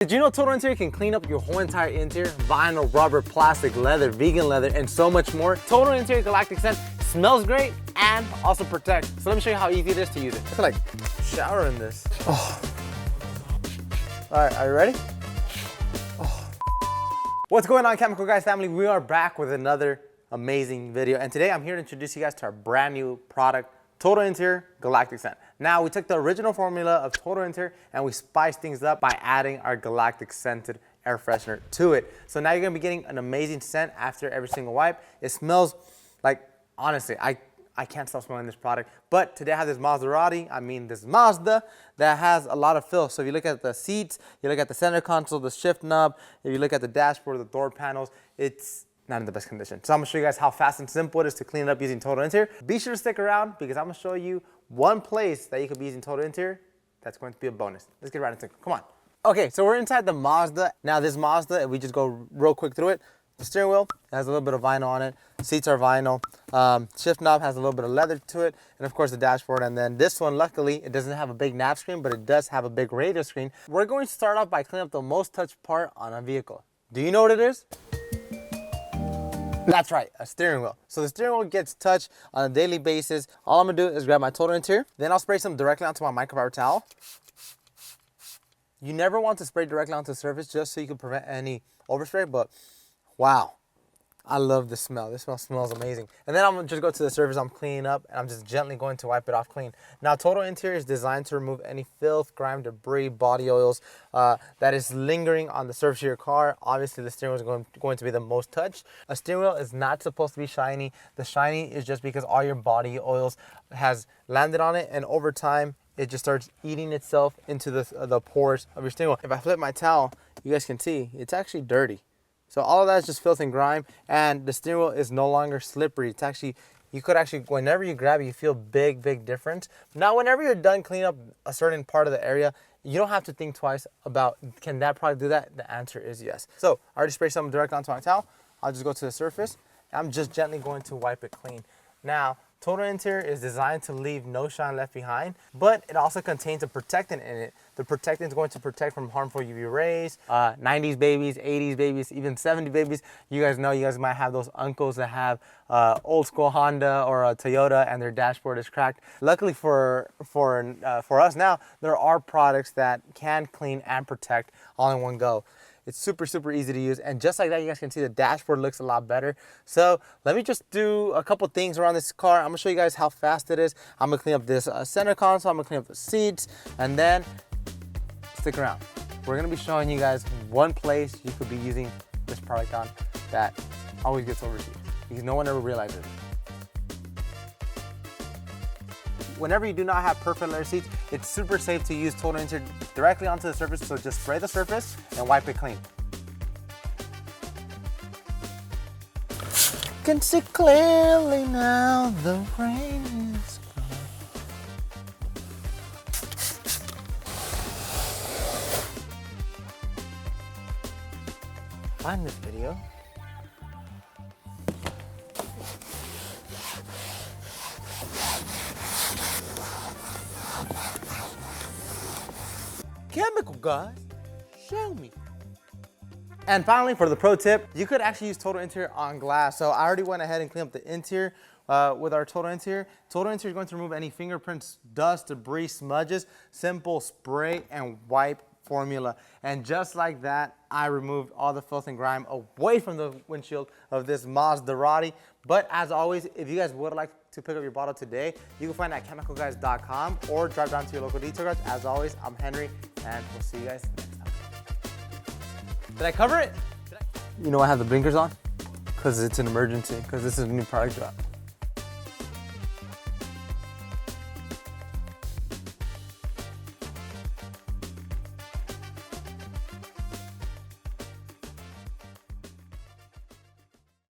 Did you know Total Interior can clean up your whole entire interior? Vinyl, rubber, plastic, leather, vegan leather, and so much more. Total Interior Galactic Scent smells great and also protects. So let me show you how easy it is to use it. I feel like shower in this. Oh. All right, are you ready? Oh. What's going on, Chemical Guys family? We are back with another amazing video. And today I'm here to introduce you guys to our brand new product, Total Interior Galactic Scent. Now, we took the original formula of Total Interior and we spiced things up by adding our Galactic scented air freshener to it. So now you're gonna be getting an amazing scent after every single wipe. It smells like, honestly, I can't stop smelling this product. But today I have this this Mazda that has a lot of fill. So if you look at the seats, you look at the center console, the shift knob, if you look at the dashboard, the door panels, it's not in the best condition. So I'm gonna show you guys how fast and simple it is to clean it up using Total Interior. Be sure to stick around because I'm gonna show you one place that you could be using Total Interior that's going to be a bonus. Let's get right into it, come on. Okay, so we're inside the Mazda. Now this Mazda, if we just go real quick through it, the steering wheel has a little bit of vinyl on it. Seats are vinyl. Shift knob has a little bit of leather to it. And of course the dashboard. And then this one, luckily, it doesn't have a big nav screen, but it does have a big radio screen. We're going to start off by cleaning up the most touched part on a vehicle. Do you know what it is? That's right, a steering wheel. So the steering wheel gets touched on a daily basis. All I'm gonna do is grab my Total Interior. Then I'll spray some directly onto my microfiber towel. You never want to spray directly onto the surface just so you can prevent any overspray, but wow, I love this smell. This smell smells amazing. And then I'm gonna just go to the surface I'm cleaning up and I'm just gently going to wipe it off clean. Now Total Interior is designed to remove any filth, grime, debris, body oils that is lingering on the surface of your car. Obviously the steering wheel is going to be the most touched. A steering wheel is not supposed to be shiny. The shiny is just because all your body oils has landed on it, and over time it just starts eating itself into the pores of your steering wheel. If I flip my towel, you guys can see it's actually dirty. So all of that is just filth and grime, and the steering wheel is no longer slippery. It's actually, you could actually, whenever you grab it, you feel big difference. Now, whenever you're done cleaning up a certain part of the area, you don't have to think twice about, can that product do that? The answer is yes. So I already sprayed some direct onto my towel. I'll just go to the surface. I'm just gently going to wipe it clean. Now, Total Interior is designed to leave no shine left behind, but it also contains a protectant in it. The protectant is going to protect from harmful UV rays, 90s babies, 80s babies, even 70s babies. You guys know, you guys might have those uncles that have old school Honda or a Toyota and their dashboard is cracked. Luckily for us now, there are products that can clean and protect all in one go. It's super easy to use, and just like that, you guys can see the dashboard looks a lot better. So let me just do a couple things around this car. I'm gonna show you guys how fast it is. I'm gonna clean up this center console, I'm gonna clean up the seats, and then stick around. We're gonna be showing you guys one place you could be using this product on that always gets overseen because no one ever realizes it. Whenever you do not have perfect leather seats, it's super safe to use Total Interior directly onto the surface, so just spray the surface and wipe it clean. Can see clearly now the rain is gone. Find this video. Chemical guys, show me. And finally, for the pro tip, you could actually use Total Interior on glass. So I already went ahead and cleaned up the interior with our Total Interior. Total Interior is going to remove any fingerprints, dust, debris, smudges. Simple spray and wipe formula. And just like that, I removed all the filth and grime away from the windshield of this Mazda. But as always, if you guys would like to pick up your bottle today, you can find it at chemicalguys.com or drive down to your local detail garage. As always, I'm Henry, and we'll see you guys next time. Did I cover it? You know I have the blinkers on? Because it's an emergency, because this is a new product drop.